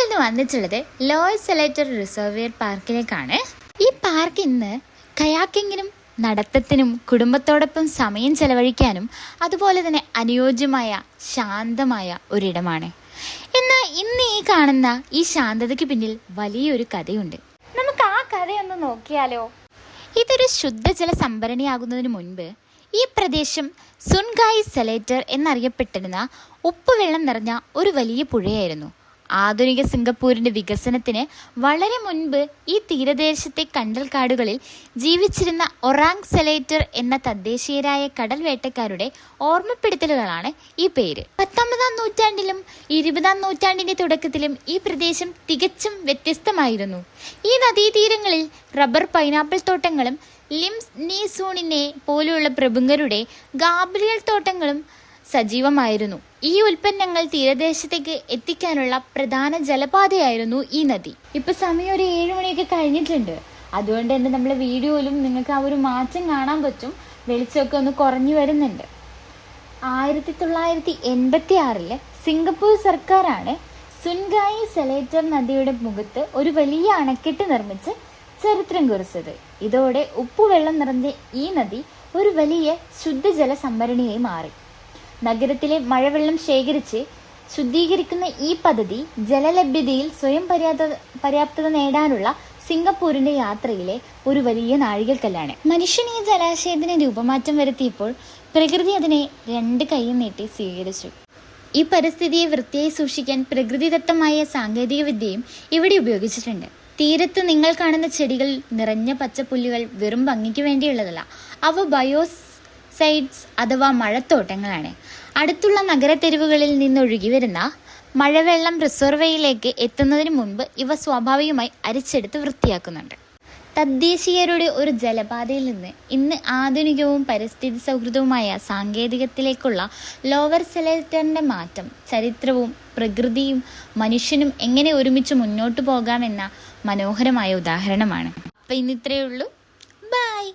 ഇന്ന് വന്നിട്ടുള്ളത് lawyer സെലേറ്റർ reservoir പാർക്കിലേക്കാണ്. ഈ പാർക്ക് ഇന്ന് കയാക്കിങ്ങിനും നടത്തത്തിനും കുടുംബത്തോടൊപ്പം സമയം ചെലവഴിക്കാനും അതുപോലെ തന്നെ അനുയോജ്യമായ ശാന്തമായ ഒരിടമാണ്. എന്നാൽ ഇന്ന് ഈ കാണുന്ന ഈ ശാന്തതയ്ക്ക് പിന്നിൽ വലിയൊരു കഥയുണ്ട്. നമുക്ക് ആ കഥയൊന്ന് നോക്കിയാലോ? ഇതൊരു ശുദ്ധജല സംഭരണിയാകുന്നതിന് മുൻപ് ഈ പ്രദേശം സുൻഗായി സെലേറ്റർ എന്നറിയപ്പെട്ടിരുന്ന ഉപ്പുവെള്ളം നിറഞ്ഞ ഒരു വലിയ പുഴയായിരുന്നു. ആധുനിക സിംഗപ്പൂരിന്റെ വികസനത്തിന് വളരെ മുൻപ് ഈ തീരദേശത്തെ കണ്ടൽക്കാടുകളിൽ ജീവിച്ചിരുന്ന ഒറാങ് സെലേറ്റർ എന്ന തദ്ദേശീയരായ കടൽ വേട്ടക്കാരുടെ ഓർമ്മപ്പെടുത്തലുകളാണ് ഈ പേര്. 19-ാം നൂറ്റാണ്ടിലും 20-ാം നൂറ്റാണ്ടിന്റെ തുടക്കത്തിലും ഈ പ്രദേശം തികച്ചും വ്യത്യസ്തമായിരുന്നു. ഈ നദീതീരങ്ങളിൽ റബ്ബർ പൈനാപ്പിൾ തോട്ടങ്ങളും ലിംസ് നീസൂണിനെ പോലെയുള്ള പ്രമുഖരുടെ ഗാബ്രിയൽ തോട്ടങ്ങളും സജീവമായിരുന്നു. ഈ ഉൽപ്പന്നങ്ങൾ തീരദേശത്തേക്ക് എത്തിക്കാനുള്ള പ്രധാന ജലപാതയായിരുന്നു ഈ നദി. ഇപ്പൊ സമയം ഒരു 7 മണിയൊക്കെ കഴിഞ്ഞിട്ടുണ്ട്. അതുകൊണ്ട് തന്നെ നമ്മളെ വീഡിയോയിലും നിങ്ങൾക്ക് ആ ഒരു മാറ്റം കാണാൻ പറ്റും. വെളിച്ചമൊക്കെ ഒന്ന് കുറഞ്ഞു വരുന്നുണ്ട്. 1986 സിംഗപ്പൂർ സർക്കാരാണ് സുൻഗായി സെലേറ്റർ നദിയുടെ മുഖത്ത് ഒരു വലിയ അണക്കെട്ട് നിർമ്മിച്ച് ചരിത്രം കുറിച്ചത്. ഇതോടെ ഉപ്പുവെള്ളം നിറഞ്ഞ ഈ നദി ഒരു വലിയ ശുദ്ധജല സംഭരണിയായി മാറി. നഗരത്തിലെ മഴവെള്ളം ശേഖരിച്ച് ശുദ്ധീകരിക്കുന്ന ഈ പദ്ധതി ജലലഭ്യതയിൽ സ്വയം പര്യാപ്തത നേടാനുള്ള സിംഗപ്പൂരിന്റെ യാത്രയിലെ ഒരു വലിയ നാഴികക്കല്ലാണ്. മനുഷ്യൻ ഈ ജലാശയത്തിന് രൂപമാറ്റം വരുത്തിയപ്പോൾ പ്രകൃതി അതിനെ 2 കൈയും നീട്ടി സ്വീകരിച്ചു. ഈ പരിസ്ഥിതിയെ വൃത്തിയായി സൂക്ഷിക്കാൻ പ്രകൃതിദത്തമായ സാങ്കേതിക വിദ്യയും ഇവിടെ ഉപയോഗിച്ചിട്ടുണ്ട്. തീരത്ത് നിങ്ങൾ കാണുന്ന ചെടികൾ നിറഞ്ഞ പച്ചപ്പുല്ലുകൾ വെറും ഭംഗിക്ക് വേണ്ടിയുള്ളതല്ല. അവ ബയോസൈഡ്സ് അഥവാ മഴത്തോട്ടങ്ങളാണ്. അടുത്തുള്ള നഗരത്തെരുവുകളിൽ നിന്നൊഴുകി വരുന്ന മഴവെള്ളം റിസർവയിലേക്ക് എത്തുന്നതിന് മുൻപ് ഇവ സ്വാഭാവികമായി അരിച്ചെടുത്ത് വൃത്തിയാക്കുന്നുണ്ട്. തദ്ദേശീയരുടെ ഒരു ജലപാതയിൽ നിന്ന് ഇന്ന് ആധുനികവും പരിസ്ഥിതി സൗഹൃദവുമായ സാങ്കേതികത്തിലേക്കുള്ള ലോവർ സെലേറ്ററിന്റെ മാറ്റം ചരിത്രവും പ്രകൃതിയും മനുഷ്യനും എങ്ങനെ ഒരുമിച്ച് മുന്നോട്ട് പോകാമെന്ന മനോഹരമായ ഉദാഹരണമാണ്. അപ്പം ഇന്ന് ഇത്രയേ ഉള്ളൂ. ബൈ.